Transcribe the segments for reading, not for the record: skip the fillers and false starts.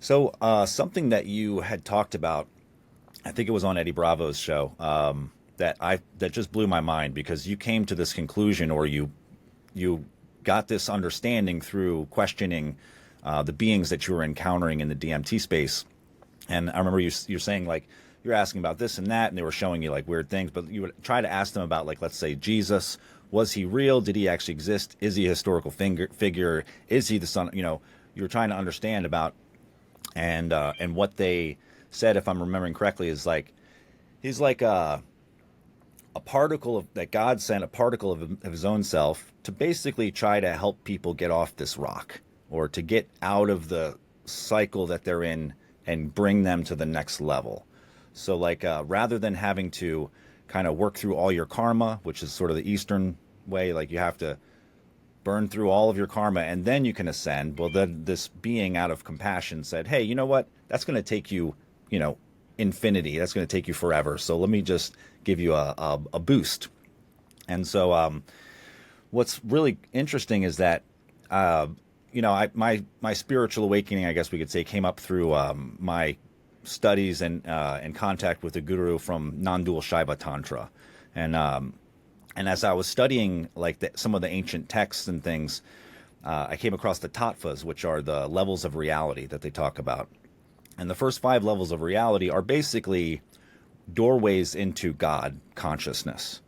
So, something that you had talked about, I think it was on Eddie Bravo's show, that just blew my mind because you came to this conclusion, or you got this understanding through questioning the beings that you were encountering in the DMT space. And I remember you're saying like you're asking about this and that, and they were showing you like weird things, but you would try to ask them about, like, let's say Jesus. Was he real? Did he actually exist? Is he a historical figure? Is he the son? You were trying to understand about, and what they said, if I'm remembering correctly, is like he's like a particle that God sent, a particle of his own self, to basically try to help people get off this rock, or to get out of the cycle that they're in and bring them to the next level. So, like, rather than having to kind of work through all your karma, which is sort of the Eastern way, like you have to burn through all of your karma and then you can ascend. Well, then this being, out of compassion, said, hey, you know what? That's going to take you, you know, infinity. That's going to take you forever. So let me just give you a boost. And so, what's really interesting is that, my spiritual awakening, I guess we could say, came up through my studies and contact with a guru from non-dual Shaiva Tantra. And as I was studying like some of the ancient texts and things, I came across the tattvas, which are the levels of reality that they talk about. And the first five levels of reality are basically doorways into God consciousness.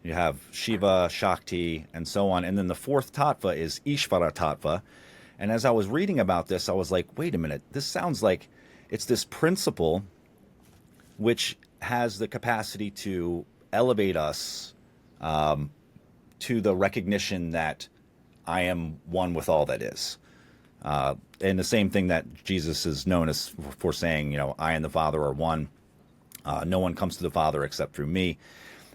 You have Shiva, Shakti, and so on. And then the fourth tattva is Ishvara tattva. And as I was reading about this, I was like, wait a minute, this sounds like it's this principle which has the capacity to elevate us to the recognition that I am one with all that is. And the same thing that Jesus is known as for saying, I and the Father are one. No one comes to the Father except through me.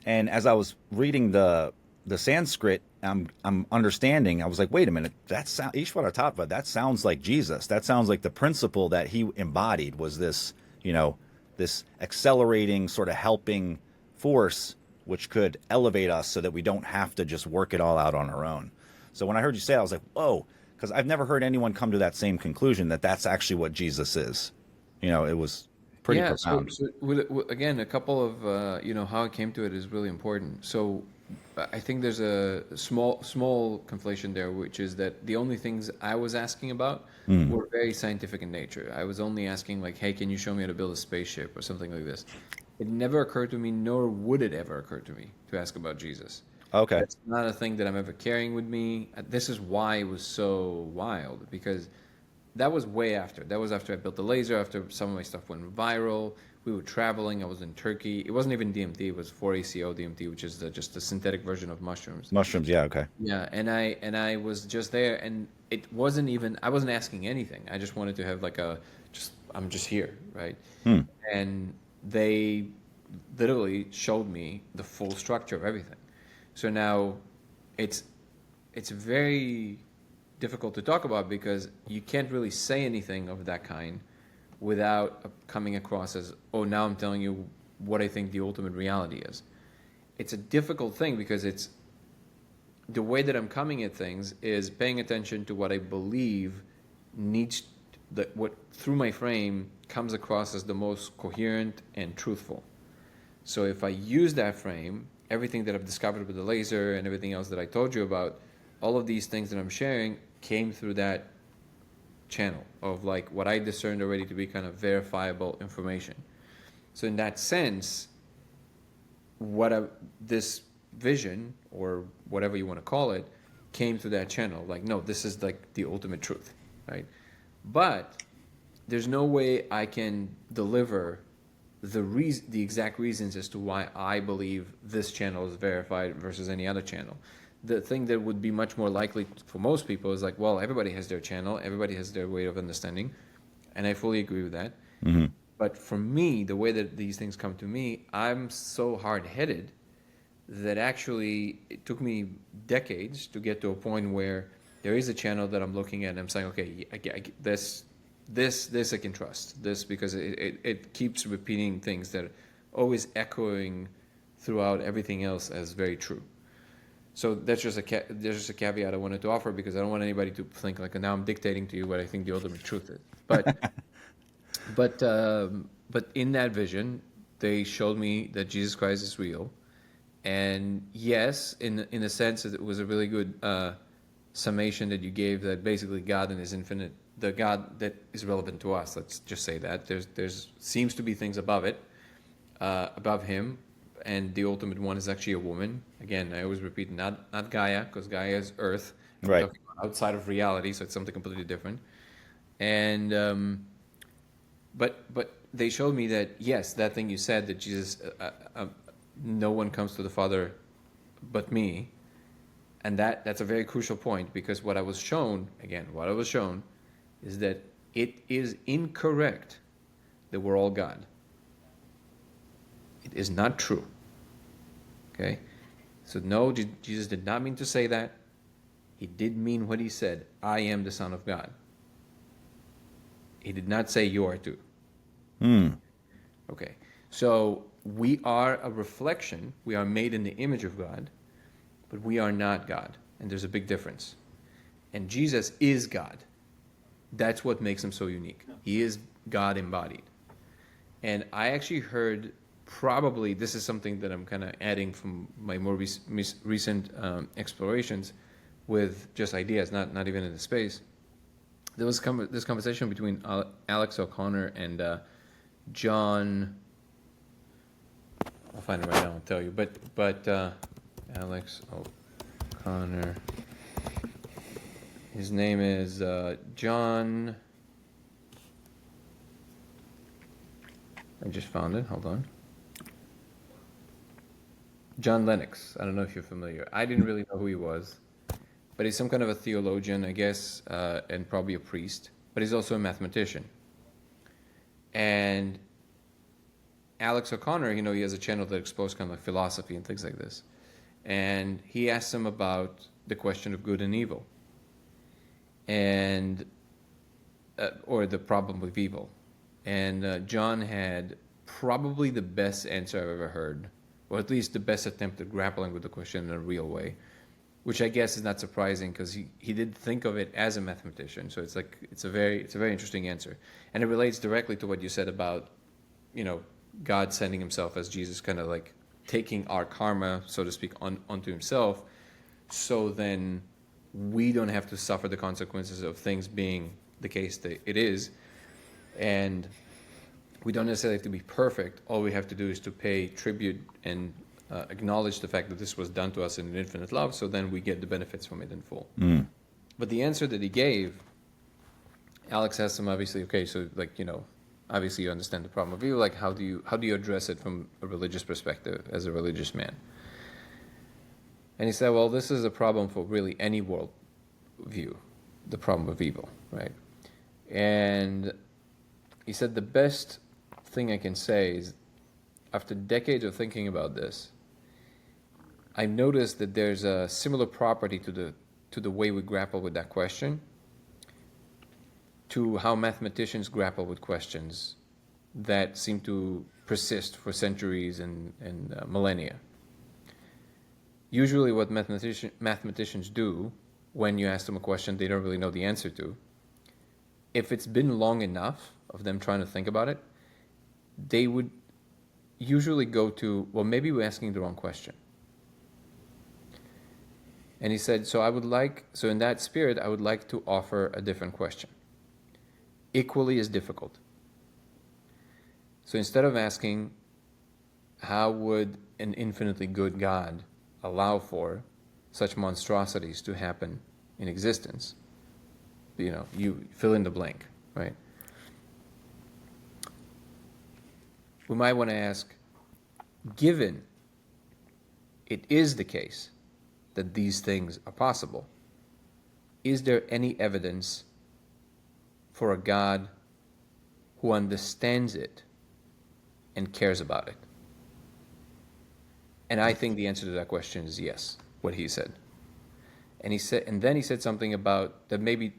And as I was reading the Sanskrit, I'm understanding. I was like, wait a minute, Ishvara Tattva. That sounds like Jesus. That sounds like the principle that he embodied was this, this accelerating, sort of helping force, which could elevate us so that we don't have to just work it all out on our own. So when I heard you say it, I was like, whoa, because I've never heard anyone come to that same conclusion, that that's actually what Jesus is. It was pretty Yeah, so, profound. so again, a couple of how I came to it is really important. So I think there's a small conflation there, which is that the only things I was asking about Mm. were very scientific in nature. I was only asking like, hey, can you show me how to build a spaceship or something like this? It never occurred to me, nor would it ever occur to me to ask about Jesus. Okay. That's not a thing that I'm ever carrying with me. This is why it was so wild, because that was way after. That was after I built the laser, after some of my stuff went viral. We were traveling. I was in Turkey. It wasn't even DMT. It was 4-ACO DMT, which is just a synthetic version of mushrooms. Mushrooms. Yeah. Okay. Yeah, and I was just there, and it wasn't even. I wasn't asking anything. I just wanted to have like I'm just here, right? Hmm. And they literally showed me the full structure of everything. So now it's it's very difficult to talk about because you can't really say anything of that kind without coming across as, oh, now I'm telling you what I think the ultimate reality is. It's a difficult thing because it's the way that I'm coming at things is paying attention to what I believe needs that what through my frame comes across as the most coherent and truthful. So if I use that frame, everything that I've discovered with the laser and everything else that I told you about, all of these things that I'm sharing came through that channel of like what I discerned already to be kind of verifiable information. So in that sense, this vision or whatever you want to call it came through that channel. Like, no, this is like the ultimate truth, right? But there's no way I can deliver the exact reasons as to why I believe this channel is verified versus any other channel. The thing that would be much more likely for most people is like, well, everybody has their channel, everybody has their way of understanding, and I fully agree with that. Hmm. But for me, the way that these things come to me, I'm so hard-headed that actually it took me decades to get to a point where there is a channel that I'm looking at and I'm saying, okay, this I can trust this because it keeps repeating things that are always echoing throughout everything else as very true. So that's just there's just a caveat I wanted to offer because I don't want anybody to think like now I'm dictating to you what I think the ultimate truth is. But But in that vision, they showed me that Jesus Christ is real, and yes, in a sense, it was a really good summation that you gave. That basically God and His infinite, the God that is relevant to us. Let's just say that there's seems to be things above it, above Him, and the ultimate one is actually a woman. Again, I always repeat, not Gaia, because Gaia is Earth. I'm Right. talking about outside of reality, so it's something completely different. And but they showed me that yes, that thing you said that Jesus, no one comes to the Father but me, and that's a very crucial point because what I was shown is that it is incorrect that we're all God. It is not true. Okay, so no, Jesus did not mean to say that. He did mean what he said. I am the Son of God. He did not say you are too. Okay, so we are a reflection. We are made in the image of God, but we are not God, and there's a big difference. And Jesus is God. That's what makes him so unique. He is God embodied. And I actually heard, probably this is something that I'm kind of adding from my more recent explorations with just ideas, not even in the space. There was this conversation between Alex O'Connor and John. I'll find it right now and tell you. But Alex O'Connor. His name is John. I just found it. Hold on. John Lennox. I don't know if you're familiar. I didn't really know who he was, but he's some kind of a theologian, I guess, and probably a priest. But he's also a mathematician. And Alex O'Connor, he has a channel that explores kind of like philosophy and things like this. And he asked him about the question of good and evil, and or the problem with evil. And John had probably the best answer I've ever heard, or at least the best attempt at grappling with the question in a real way, which I guess is not surprising because he did think of it as a mathematician. So it's a very interesting answer, and it relates directly to what you said about, God sending himself as Jesus, kind of like taking our karma, so to speak, onto himself, so then we don't have to suffer the consequences of things being the case that it is. And we don't necessarily have to be perfect. All we have to do is to pay tribute and acknowledge the fact that this was done to us in an infinite love, so then we get the benefits from it in full. But the answer that he gave, Alex asked him, obviously, okay, so obviously you understand the problem of evil, like how do you address it from a religious perspective as a religious man? And he said, well, this is a problem for really any world view, the problem of evil, right? And he said the best thing I can say is, after decades of thinking about this, I noticed that there's a similar property to the way we grapple with that question, to how mathematicians grapple with questions that seem to persist for centuries and millennia. Usually what mathematicians do when you ask them a question they don't really know the answer to, if it's been long enough of them trying to think about it, they would usually go to, well, maybe we're asking the wrong question. And he said, so in that spirit, I would like to offer a different question, equally as difficult. So instead of asking, how would an infinitely good God allow for such monstrosities to happen in existence? You fill in the blank, right? We might want to ask, given it is the case that these things are possible, is there any evidence for a God who understands it and cares about it? And I think the answer to that question is yes, what he said. And then he said something about that maybe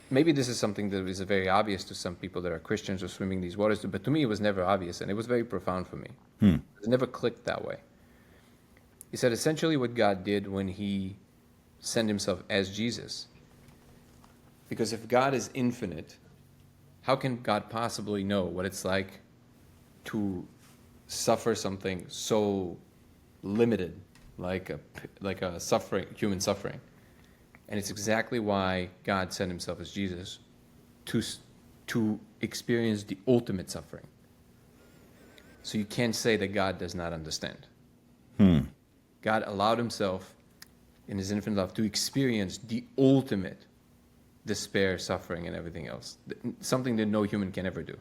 this is something that is very obvious to some people that are Christians or swimming these waters, but to me it was never obvious, and it was very profound for me. It never clicked that way. He said essentially what God did when he sent himself as Jesus, because if God is infinite, how can God possibly know what it's like to suffer something so limited, like a suffering, human suffering? And it's exactly why God sent himself as Jesus to to experience the ultimate suffering. So you can't say that God does not understand. God allowed himself in his infinite love to experience the ultimate despair, suffering, and everything else, something that no human can ever do.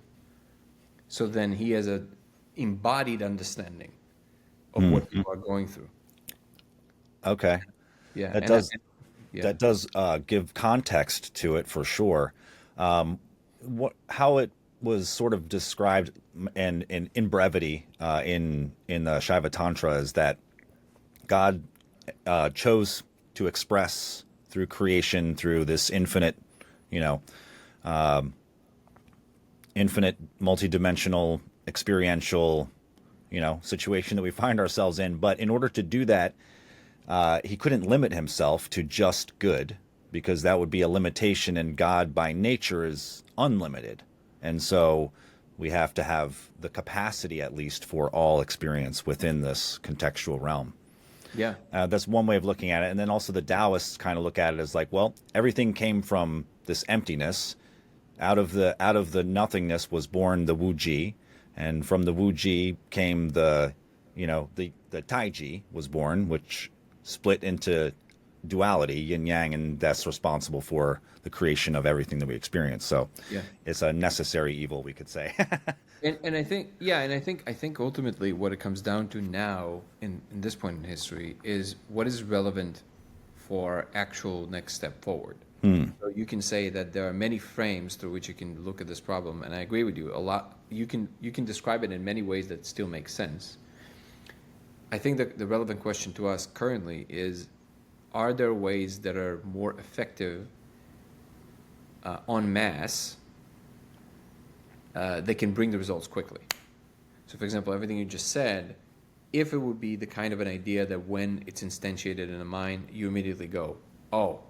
So then he has a embodied understanding of what people are going through. Okay. Yeah, That and does yeah, that does give context to it for sure. How it was sort of described and in brevity in the Shaiva Tantra is that God chose to express through creation, through this infinite, you know, infinite multidimensional experiential, situation that we find ourselves in. But in order to do that, he couldn't limit himself to just good because that would be a limitation, and God by nature is unlimited. And so we have to have the capacity, at least, for all experience within this contextual realm. yeah, That's one way of looking at it. And then also the Taoists kind of look at it as like, well, everything came from this emptiness. Out of the nothingness was born the Wu Ji, and from the Wu Ji came the Tai Ji was born, which split into duality, yin yang, and that's responsible for the creation of everything that we experience. So yeah. it's a necessary evil, we could say. And I think, yeah, and I think ultimately what it comes down to now in this point in history is what is relevant for actual next step forward. So you can say that there are many frames through which you can look at this problem, and I agree with you. A lot you can describe it in many ways that still make sense. I think that the relevant question to us currently is: are there ways that are more effective en masse that can bring the results quickly? So, for example, everything you just said, if it would be the kind of an idea that when it's instantiated in the mind, you immediately go, oh,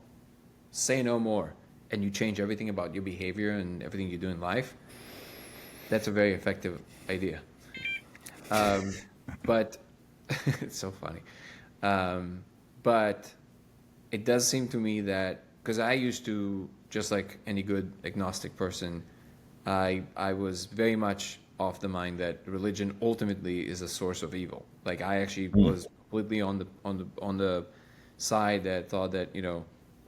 say no more, and you change everything about your behavior and everything you do in life, that's a very effective idea. But it's so funny. But it does seem to me that, because I used to, just like any good agnostic person, I was very much of the mind that religion ultimately is a source of evil. Like I actually was completely on the side that thought that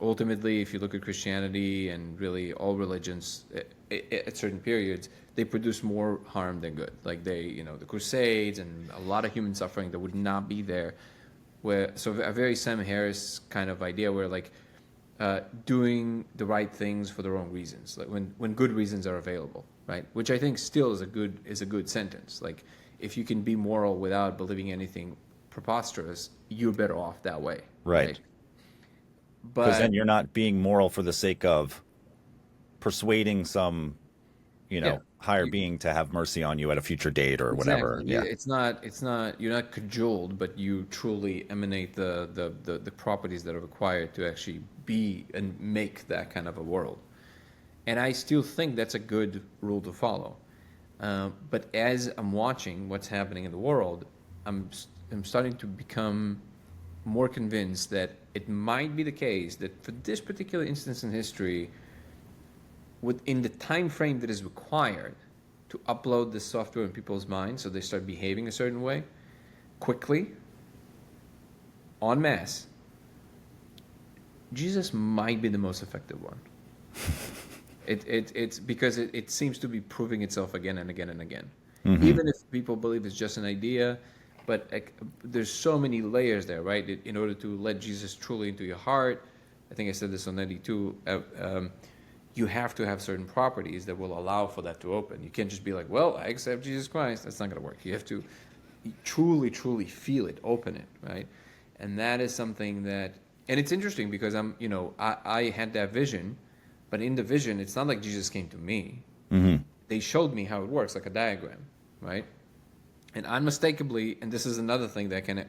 ultimately, if you look at Christianity and really all religions at certain periods, they produce more harm than good. Like the Crusades and a lot of human suffering that would not be there. So a very Sam Harris kind of idea where doing the right things for the wrong reasons, like when good reasons are available, right? Which I think still is a good sentence. Like if you can be moral without believing anything preposterous, you're better off that way, Right. Because But then you're not being moral for the sake of persuading some, yeah, higher you, being to have mercy on you at a future date or exactly. whatever. Yeah. It's not. You're not cajoled, but you truly emanate the properties that are required to actually be and make that kind of a world. And I still think that's a good rule to follow. But as I'm watching what's happening in the world, I'm starting to become more convinced that it might be the case that for this particular instance in history, within the time frame that is required to upload this software in people's minds so they start behaving a certain way quickly, en masse, Jesus might be the most effective one. It's because it seems to be proving itself again and again and again. Even if people believe it's just an idea, but there's so many layers there, right? In order to let Jesus truly into your heart, I think I said this on 92, you have to have certain properties that will allow for that to open. You can't just be like, well, I accept Jesus Christ. That's not going to work. You have to truly, truly feel it, open it, right? And that is something that, and it's interesting because I had that vision, but in the vision, it's not like Jesus came to me. They showed me how it works, like a diagram, right? And unmistakably, and this is another thing that I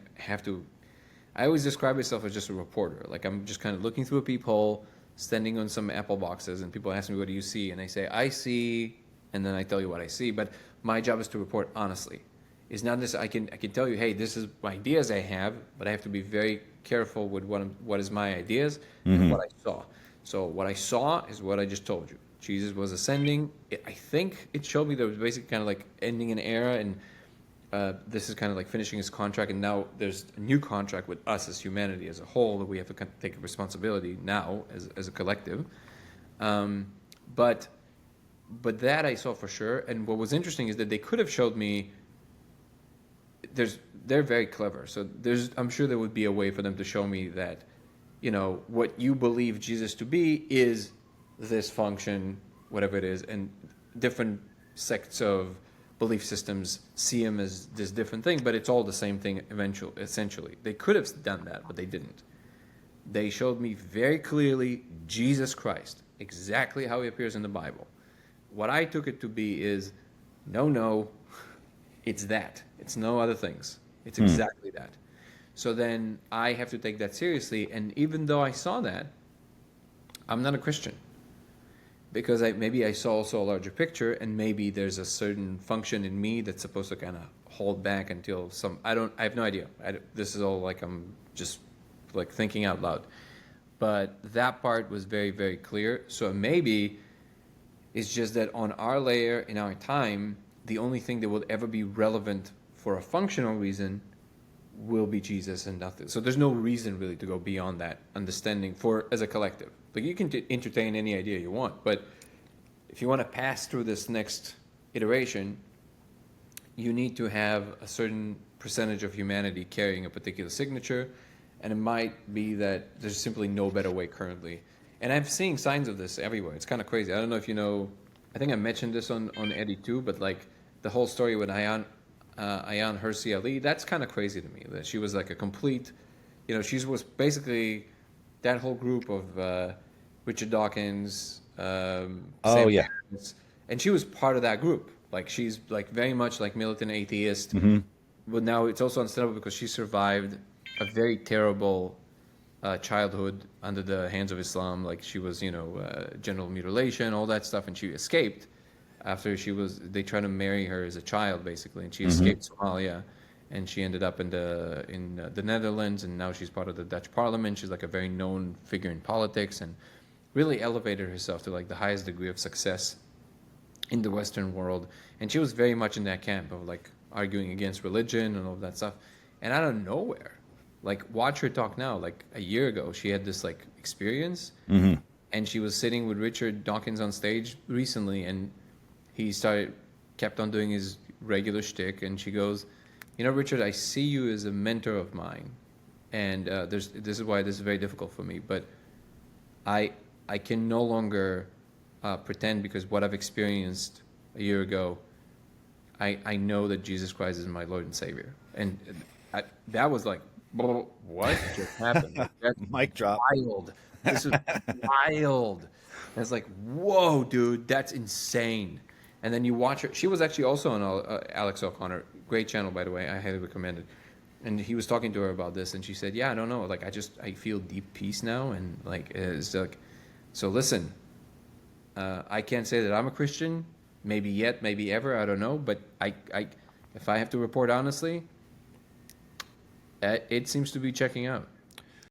I always describe myself as just a reporter. Like I'm just kind of looking through a peephole, standing on some apple boxes, and people ask me, what do you see? And I say, I see, and then I tell you what I see. But my job is to report honestly. It's not this, I can tell you, hey, this is ideas I have, but I have to be very careful with what is my ideas and what I saw. So what I saw is what I just told you. Jesus was ascending. I think it showed me that it was basically kind of like ending an era, and this is kind of like finishing his contract, and now there's a new contract with us as humanity as a whole that we have to kind of take responsibility now as a collective. But that I saw for sure. And what was interesting is that they could have showed me. They're very clever, so I'm sure there would be a way for them to show me that, what you believe Jesus to be is this function, whatever it is, and different sects of belief systems see him as this different thing, but it's all the same thing essentially. They could have done that, but they didn't. They showed me very clearly Jesus Christ, exactly how he appears in the Bible. What I took it to be is, no, it's that. It's no other things. It's exactly that. So then I have to take that seriously. And even though I saw that, I'm not a Christian. Because maybe I saw also a larger picture, and maybe there's a certain function in me that's supposed to kind of hold back until I have no idea. This is all like I'm just like thinking out loud. But that part was very, very clear. So maybe it's just that on our layer, in our time, the only thing that will ever be relevant for a functional reason will be Jesus and nothing. So there's no reason really to go beyond that understanding as a collective. Like you can entertain any idea you want, but if you want to pass through this next iteration, you need to have a certain percentage of humanity carrying a particular signature, and it might be that there's simply no better way currently. And I'm seeing signs of this everywhere. It's kind of crazy. I don't know if you know, I think I mentioned this on Eddie too, but like the whole story with Ayan Hirsi Ali, that's kind of crazy to me. That she was like a complete, she was basically that whole group of Richard Dawkins, Sam Harris, and she was part of that group. Like she's like very much like militant atheist, but now it's also unstable because she survived a very terrible childhood under the hands of Islam. Like she was, genital mutilation, all that stuff, and she escaped after they tried to marry her as a child, basically, and she escaped Somalia, and she ended up in the Netherlands, and now she's part of the Dutch Parliament. She's like a very known figure in politics, and really elevated herself to like the highest degree of success in the Western world. And she was very much in that camp of like arguing against religion and all of that stuff. And out of nowhere, like watch her talk now. Like a year ago, she had this like experience, and she was sitting with Richard Dawkins on stage recently, and he kept on doing his regular shtick, and she goes, Richard, I see you as a mentor of mine, and this is why this is very difficult for me, but I can no longer pretend, because what I've experienced a year ago, I know that Jesus Christ is my Lord and Savior. And that was like, what just happened? That's Mic drop. Wild. This is wild. And it's like, whoa, dude, that's insane. And then you watch her. She was actually also on Alex O'Connor. Great channel, by the way. I highly recommend it. And he was talking to her about this, and she said, yeah, I don't know. Like, I feel deep peace now. And like, it's like, so listen, I can't say that I'm a Christian. Maybe yet, maybe ever. I don't know. But if I have to report honestly, it seems to be checking out.